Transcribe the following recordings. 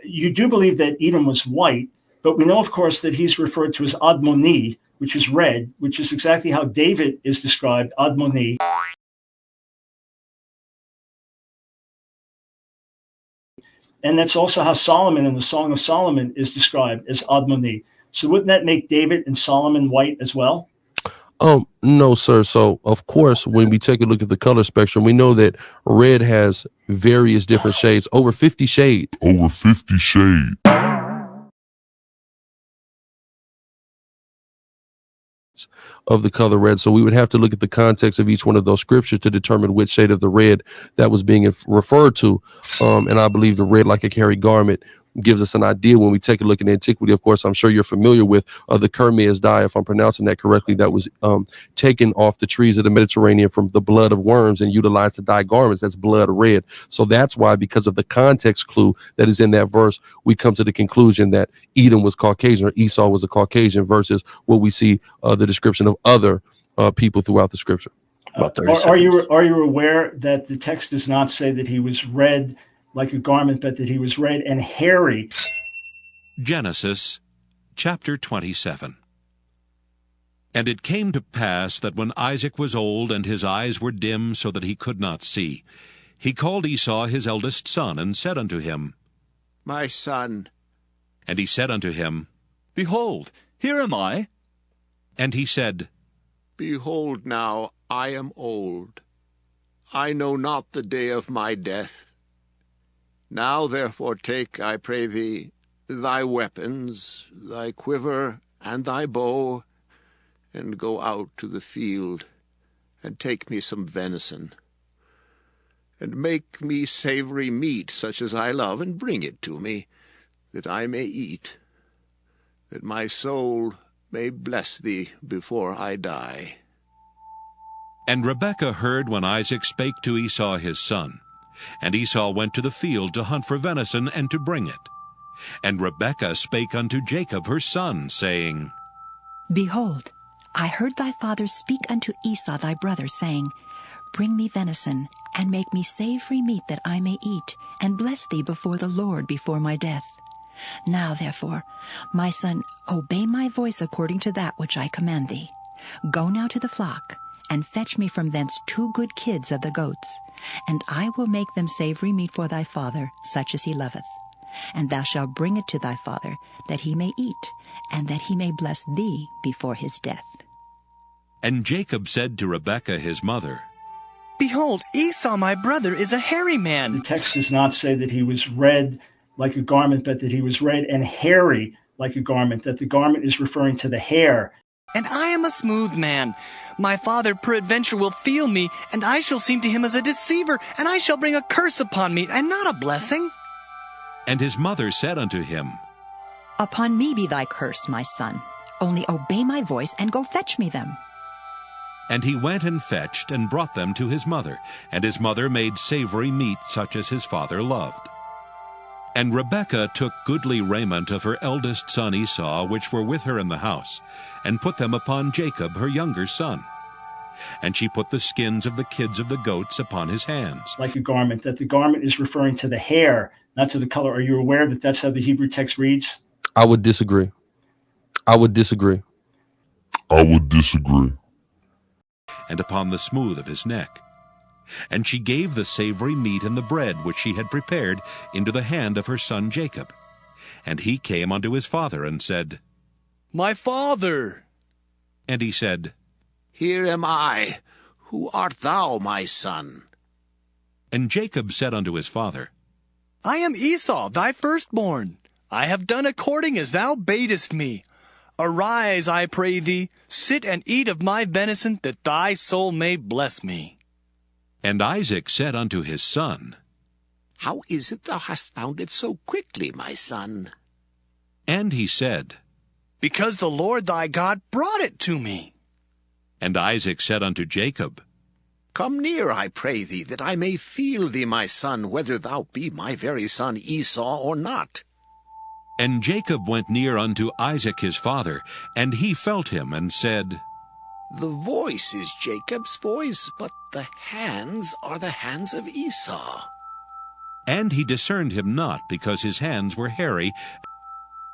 you do believe that Edom was white, but we know, of course, that he's referred to as Admoni, which is red, which is exactly how David is described, Admoni. And that's also how Solomon in the Song of Solomon is described as Admoni. So wouldn't that make David and Solomon white as well? No, sir. So, of course, when we take a look at the color spectrum, we know that red has various different shades, over 50 shades. Over 50 shades. Of the color red. So we would have to look at the context of each one of those scriptures to determine which shade of the red that was being referred to. And I believe the red like a hairy garment gives us an idea when we take a look at antiquity. Of course, I'm sure you're familiar with the Kermes dye, if I'm pronouncing that correctly, that was taken off the trees of the Mediterranean from the blood of worms and utilized to dye garments. That's blood red. So that's why, because of the context clue that is in that verse, we come to the conclusion that Edom was Caucasian, or Esau was a Caucasian, versus what we see the description of other people throughout the scripture. Are you aware that the text does not say that he was red like a garment, but that he was red and hairy? Genesis chapter 27. And it came to pass that when Isaac was old, and his eyes were dim, so that he could not see, he called Esau his eldest son, and said unto him, My son. And he said unto him, Behold, here am I. And he said, Behold now, I am old. I know not the day of my death. Now therefore take, I pray thee, thy weapons, thy quiver, and thy bow, and go out to the field, and take me some venison, and make me savory meat, such as I love, and bring it to me, that I may eat, that my soul may bless thee before I die. And Rebekah heard when Isaac spake to Esau his son. And Esau went to the field to hunt for venison, and to bring it. And Rebekah spake unto Jacob her son, saying, Behold, I heard thy father speak unto Esau thy brother, saying, Bring me venison, and make me savory meat, that I may eat, and bless thee before the Lord before my death. Now therefore, my son, obey my voice according to that which I command thee. Go now to the flock, and fetch me from thence 2 good kids of the goats, and I will make them savory meat for thy father, such as he loveth. And thou shalt bring it to thy father, that he may eat, and that he may bless thee before his death. And Jacob said to Rebekah his mother, Behold, Esau my brother is a hairy man. The text does not say that he was red like a garment, but that he was red and hairy like a garment, that the garment is referring to the hair. And I am a smooth man. My father peradventure will feel me, and I shall seem to him as a deceiver, and I shall bring a curse upon me, and not a blessing. And his mother said unto him, Upon me be thy curse, my son. Only obey my voice, and go fetch me them. And he went and fetched, and brought them to his mother. And his mother made savory meat, such as his father loved. And Rebekah took goodly raiment of her eldest son Esau, which were with her in the house, and put them upon Jacob her younger son. And she put the skins of the kids of the goats upon his hands. Like a garment, that the garment is referring to the hair, not to the color. Are you aware that that's how the Hebrew text reads? I would disagree. I would disagree. I would disagree. And upon the smooth of his neck. And she gave the savory meat and the bread which she had prepared into the hand of her son Jacob. And he came unto his father, and said, My father. And he said, Here am I. Who art thou, my son? And Jacob said unto his father, I am Esau, thy firstborn. I have done according as thou badest me. Arise, I pray thee, sit and eat of my venison, that thy soul may bless me. And Isaac said unto his son, How is it thou hast found it so quickly, my son? And he said, Because the Lord thy God brought it to me. And Isaac said unto Jacob, Come near, I pray thee, that I may feel thee, my son, whether thou be my very son Esau or not. And Jacob went near unto Isaac his father, and he felt him, and said, The voice is Jacob's voice, but the hands are the hands of Esau. And he discerned him not, because his hands were hairy.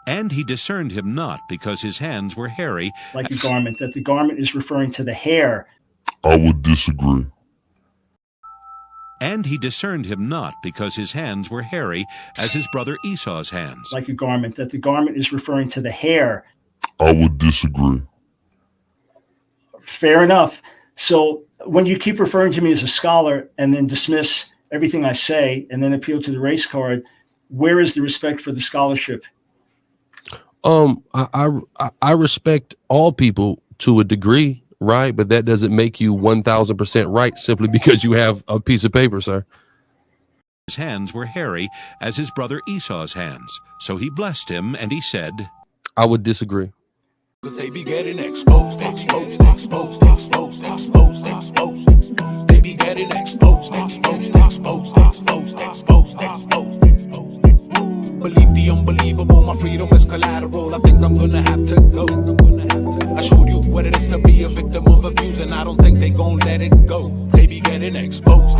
And he discerned him not, because his hands were hairy. Like a garment, that the garment is referring to the hair. I would disagree. And he discerned him not, because his hands were hairy, as his brother Esau's hands. Like a garment, that the garment is referring to the hair. I would disagree. Fair enough. So when you keep referring to me as a scholar and then dismiss everything I say and then appeal to the race card, where is the respect for the scholarship? I respect all people to a degree, right? But that doesn't make you 1000% right simply because you have a piece of paper, sir. His hands were hairy, as his brother Esau's hands. So he blessed him, and he said, I would disagree. Cause they be getting exposed. They be getting exposed. Believe the unbelievable, my freedom is collateral. I think I'm gonna have to go. I showed you what it is to be a victim of abuse, and I don't think they gon' let it go. They be getting exposed.